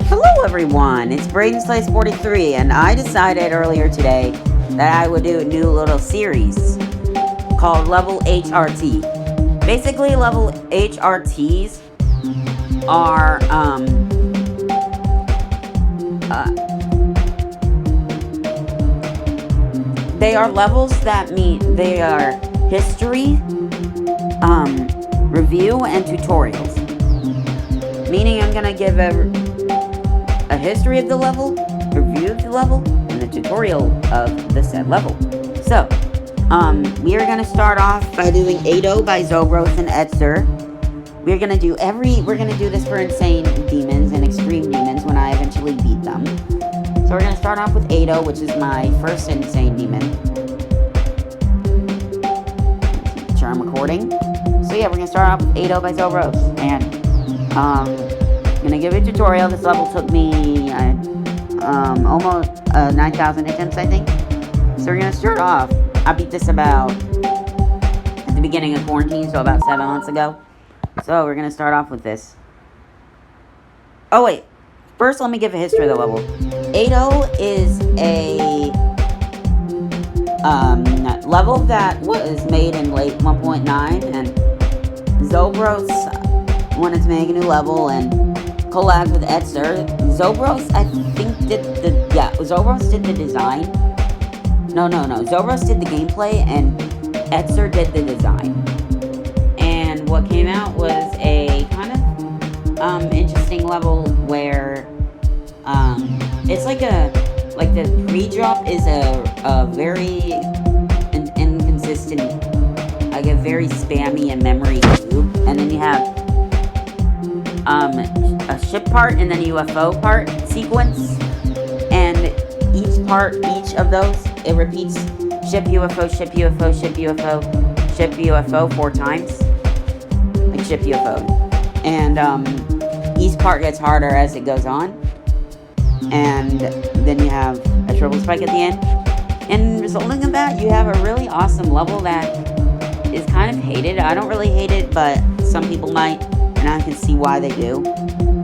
Hello everyone, it's BradenSlice43, and I decided earlier today that I would do a new little series called Level HRT. Basically, Level HRTs are, they are levels that they are history, review, and tutorials. Meaning I'm gonna give a history of the level, review of the level, and the tutorial of the said level. So, we are gonna start off by doing Ado by Zobros and Etzer. We're gonna do this for insane demons and extreme demons when I eventually beat them. So we're gonna start off with Ado, which is my first insane demon. Make sure I'm recording. So yeah, we're gonna start off with Ado by Zobros, and I'm gonna give you a tutorial. This level took me almost 9,000 attempts, I think. So we're gonna start off. I beat this about at the beginning of quarantine, so about 7 months ago. So we're gonna start off with this. Oh wait, first let me give a history of the level. Ado is a level that was made in late 1.9, and Zobros wanted to make a new level and collab with Etzer. Zobros, I think, Zobros did the design. No. Zobros did the gameplay, and Etzer did the design. And what came out was a kind of interesting level where it's like the pre-drop is a very inconsistent, like a very spammy and memory loop, and then you have a ship part and then a UFO part sequence, and each of those, it repeats ship UFO, ship UFO, ship UFO, ship UFO 4 times, like ship UFO, and each part gets harder as it goes on, and then you have a triple spike at the end, and resulting in that, you have a really awesome level that is kind of hated. I don't really hate it, but some people might, and I can see why they do.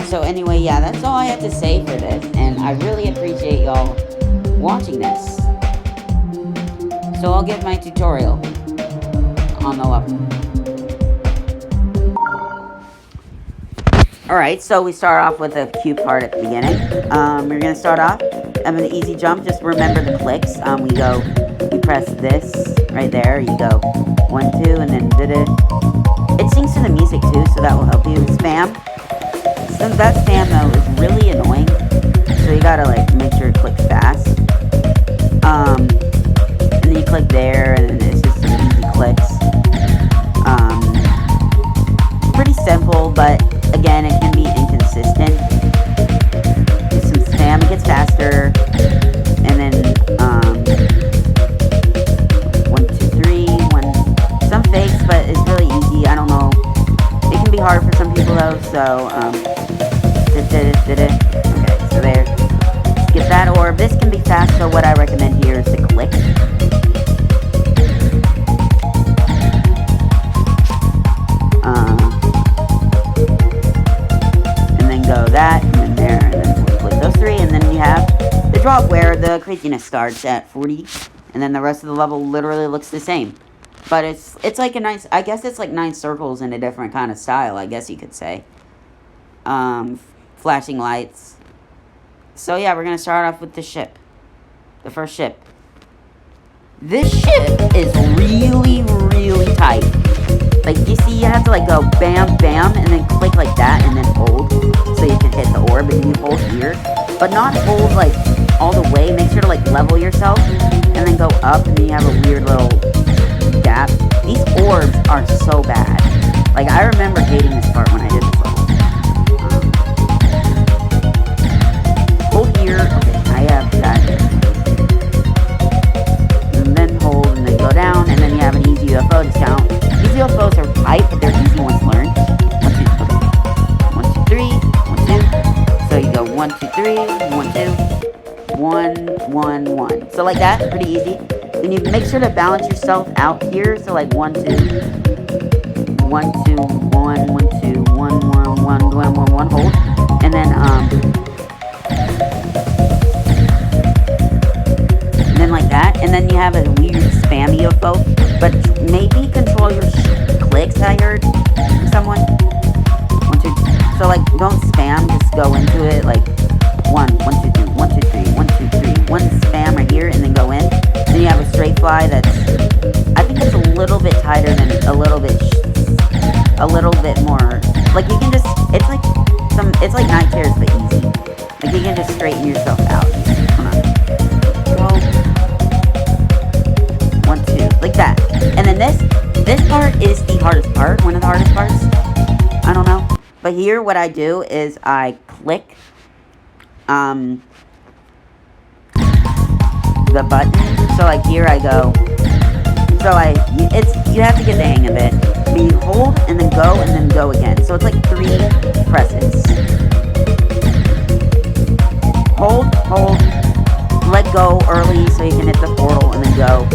So anyway, yeah, that's all I have to say for this, and I really appreciate y'all watching this. So I'll give my tutorial on the level. Alright, so we start off with a cue part at the beginning. We're going to start off, I'm an easy jump, just remember the clicks. We press this right there, you go 1, 2, and then it syncs to the music too, so that will help you. Spam. So that spam though is really annoying, so you gotta like make sure it clicks fast. And then you click there, and it's just some easy clicks. Pretty simple, but again, it can be inconsistent. There's some spam, it gets faster, and then 1, 2, 3, some fakes, but it's really easy. I don't know. It can be hard for some people though, so did it. Okay, so there. Skip that orb. This can be fast, so what I recommend here is to click. And then go that, and then there, and then click those 3, and then you have the drop where the craziness starts at 40, and then the rest of the level literally looks the same. But it's like a nice, I guess it's like 9 circles in a different kind of style, I guess you could say. Flashing lights. So yeah, we're gonna start off with the ship. The first ship. This ship is really, really tight. Like, you see, you have to like go bam, bam, and then click like that, and then hold, so you can hit the orb, and you hold here. But not hold like all the way, make sure to like level yourself, and then go up, and then you have a weird little gap. These orbs are so bad. Like, I remember hating this part when I did this level. Hold here. Okay, I have that here. And then hold, and then go down, and then you have an easy UFO discount. These UFOs are tight, but they're easy once learned. 1, 2, okay. 1, 2, 3, 1, 2. So you go 1, 2, 3, 1, 2. 1, 1, 1. So like that, pretty easy. Then you make sure to balance yourself out here. So like 1, 2, 1, 2, 1, 1, 2, 1, 1, 1, 1, 1, 1, hold. And then like that. And then you have a weird spam UFO. But maybe control your clicks, I heard from someone. 1, 2, so like don't spam, just go into it like 1, 1, 2, 3, 1, 2, 3, 1, 2, 3, 1 spam right here, and then go in. Then you have a straight fly that's, I think it's a little bit tighter than a little bit more. Like you can just, it's like night terrors but easy. Like you can just straighten yourself out. Come on, go 1, 2, like that. And then this part is the hardest part, one of the hardest parts. I don't know. But here, what I do is I click the button. So like here I go. So you have to get the hang of it. But you hold and then go again. So it's like 3 presses. Hold, let go early so you can hit the portal and then go.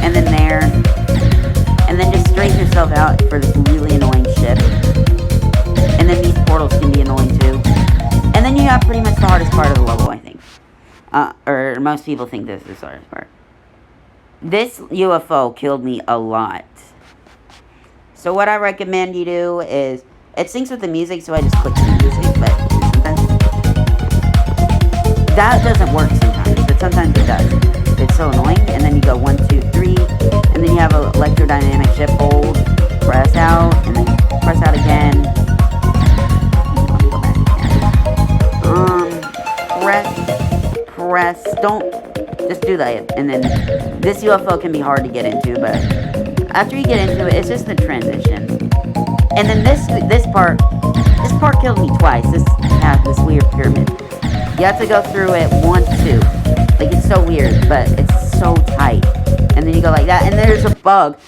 And then there. And then just straighten yourself out for this really annoying ship. And then these portals can be annoying too. And then you have pretty much the hardest part of the level, I think. Or most people think this is the hardest part. This UFO killed me a lot. So what I recommend you do is, it syncs with the music, so I just click the music, but sometimes that doesn't work sometimes, but sometimes it does. It's so annoying. And then you go 1, 2, 3, and then you have an electrodynamic ship, hold, press out, and then press out again. Press, don't, just do that. And then this UFO can be hard to get into, but after you get into it, it's just the transition. And then this part killed me twice. This weird pyramid. You have to go through it 1, 2. Like, it's so weird, but it's so tight. And then you go like that, and there's a bug.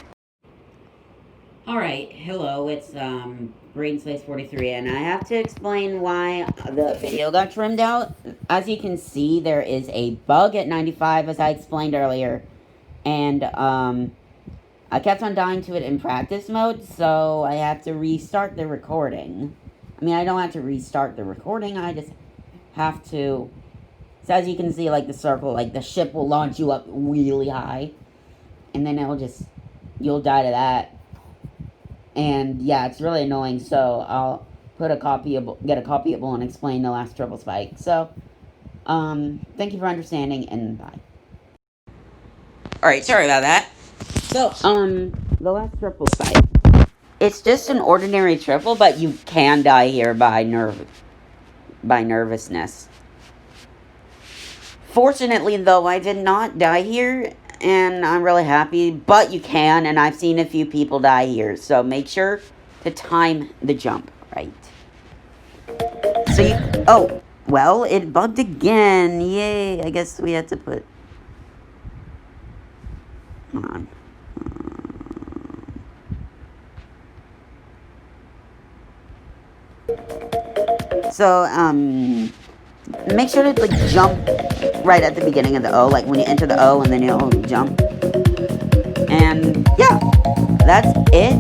Alright, hello, it's Brainspace43, and I have to explain why the video got trimmed out. As you can see, there is a bug at 95, as I explained earlier, and I kept on dying to it in practice mode, so I have to restart the recording. I mean, I don't have to restart the recording, I just have to... So as you can see, like, the circle, like, the ship will launch you up really high, and then you'll die to that. And yeah, it's really annoying, so I'll get a copyable and explain the last triple spike. So, thank you for understanding, and bye. Alright, sorry about that. So, the last triple spike. It's just an ordinary triple, but you can die here by nervousness. Fortunately, though, I did not die here, and I'm really happy, but you can, and I've seen a few people die here, so make sure to time the jump right. So oh, well, it bugged again, yay, I guess we had to put, hold on. So, make sure to, like, jump right at the beginning of the O, like when you enter the O and then you'll jump. And yeah, that's it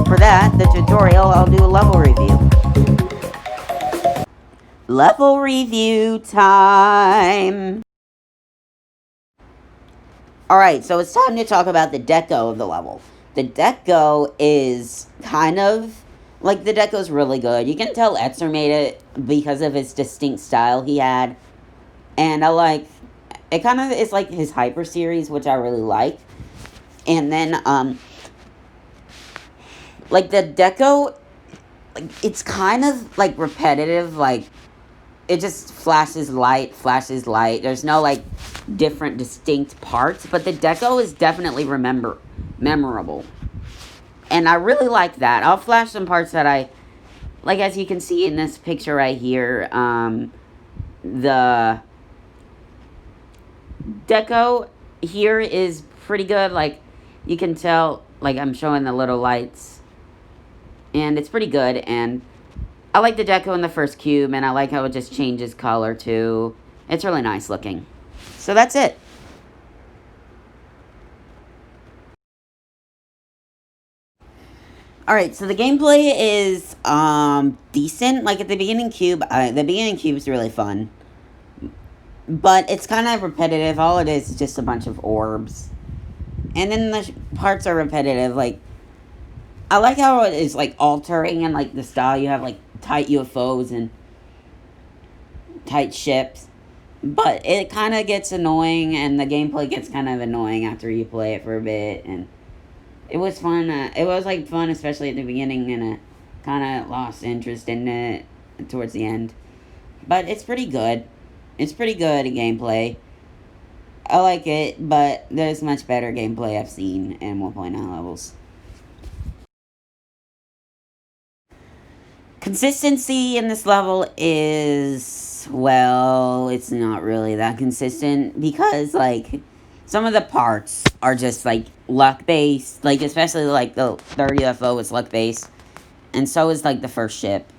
for that, the tutorial. I'll do a level review. Level review time! Alright, so it's time to talk about the deco of the level. The deco is kind of... Like, the deco's really good. You can tell Etzer made it because of his distinct style he had. And I like... It kind of is like his Hyper series, which I really like. And then, like, the deco... Like, it's kind of, like, repetitive. Like, it just flashes light. There's no, like, different distinct parts. But the deco is definitely memorable. And I really like that. I'll flash some parts that I... Like, as you can see in this picture right here, the deco here is pretty good. Like, you can tell, like, I'm showing the little lights. And it's pretty good. And I like the deco in the first cube, and I like how it just changes color, too. It's really nice looking. So that's it. Alright, so the gameplay is, decent. Like, at the beginning cube, the beginning cube is really fun. But it's kind of repetitive. All it is just a bunch of orbs. And then the parts are repetitive. Like, I like how it is, like, altering and, like, the style. You have, like, tight UFOs and tight ships. But it kind of gets annoying, and the gameplay gets kind of annoying after you play it for a bit. And it was fun. It was, like, fun, especially at the beginning, and I kind of lost interest in it towards the end. But it's pretty good. It's pretty good gameplay. I like it, but there's much better gameplay I've seen in 1.9 levels. Consistency in this level is, well, it's not really that consistent because, like, some of the parts are just, like, luck-based. Like, especially, like, the third UFO is luck-based. And so is, like, the first ship.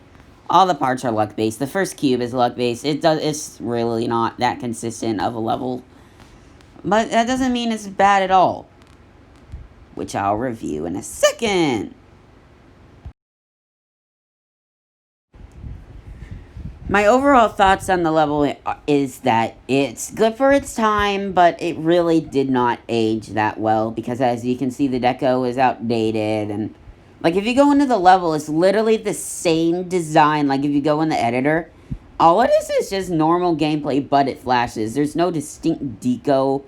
All the parts are luck-based. The first cube is luck-based. It's really not that consistent of a level. But that doesn't mean it's bad at all. Which I'll review in a second. My overall thoughts on the level is that it's good for its time, but it really did not age that well. Because as you can see, the deco is outdated. And, like, if you go into the level, it's literally the same design. Like, if you go in the editor, all it is just normal gameplay, but it flashes. There's no distinct deco,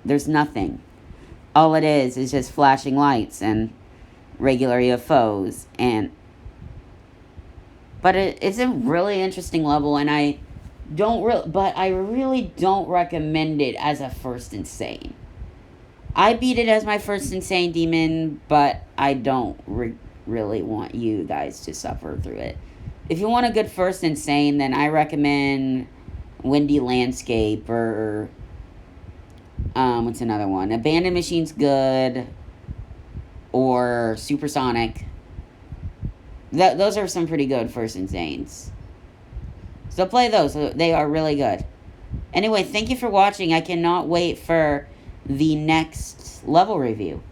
there's nothing. All it is just flashing lights and regular UFOs. But it's a really interesting level, and I really don't recommend it as a first insane. I beat it as my first insane demon, but I don't really want you guys to suffer through it. If you want a good first insane, then I recommend Windy Landscape, or what's another one? Abandoned Machine's good, or Supersonic. Those are some pretty good first insanes. So play those. They are really good. Anyway, thank you for watching. I cannot wait for the next level review.